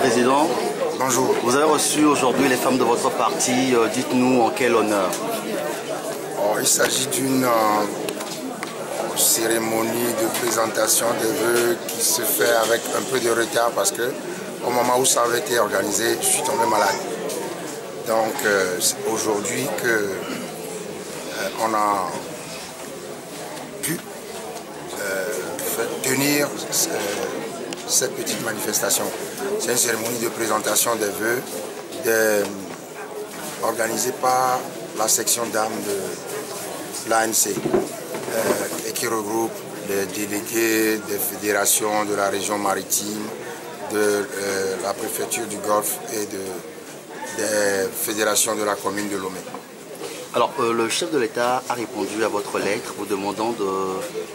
Président. Bonjour. Vous avez reçu aujourd'hui les femmes de votre parti. Dites-nous en quel honneur. Il s'agit d'une cérémonie de présentation des vœux qui se fait avec un peu de retard parce que au moment où ça avait été organisé, je suis tombé malade. Donc c'est aujourd'hui que on a pu tenir cette petite manifestation. C'est une cérémonie de présentation des vœux organisée par la section d'âme de l'ANC et qui regroupe les délégués des fédérations de la région maritime, de la préfecture du Golfe et des fédérations de la commune de Lomé. Alors, le chef de l'État a répondu à votre lettre vous demandant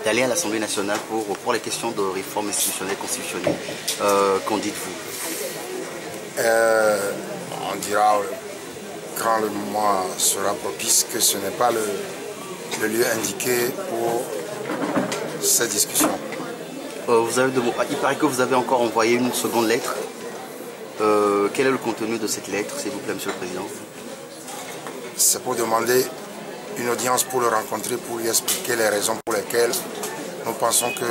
d'aller à l'Assemblée nationale pour les questions de réforme institutionnelle constitutionnelle. Qu'en dites-vous? On dira quand le moment sera propice que ce n'est pas le lieu indiqué pour cette discussion. Il paraît que vous avez encore envoyé une seconde lettre. Quel est le contenu de cette lettre, s'il vous plaît, Monsieur le Président? C'est pour demander une audience pour le rencontrer, pour lui expliquer les raisons pour lesquelles nous pensons que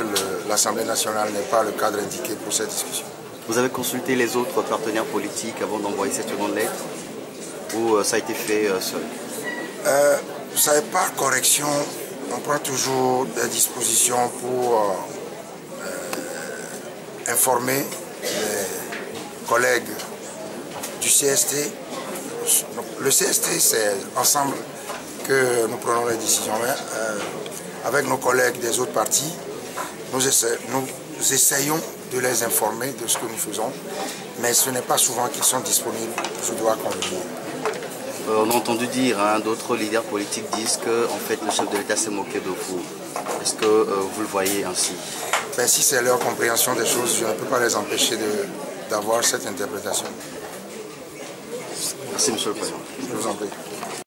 l'Assemblée nationale n'est pas le cadre indiqué pour cette discussion. Vous avez consulté les autres partenaires politiques avant d'envoyer cette seconde lettre ou ça a été fait seul? Vous savez, par correction, on prend toujours des dispositions pour informer les collègues du CST. Le CST, c'est ensemble que nous prenons les décisions. Mais, avec nos collègues des autres partis, nous essayons de les informer de ce que nous faisons, mais ce n'est pas souvent qu'ils sont disponibles, je dois convenir. On a entendu dire, d'autres leaders politiques disent que en fait, le chef de l'État s'est moqué de vous. Est-ce que vous le voyez ainsi? Ben, si c'est leur compréhension des choses, je ne peux pas les empêcher d'avoir cette interprétation. Merci, Monsieur le Président. Je vous en prie.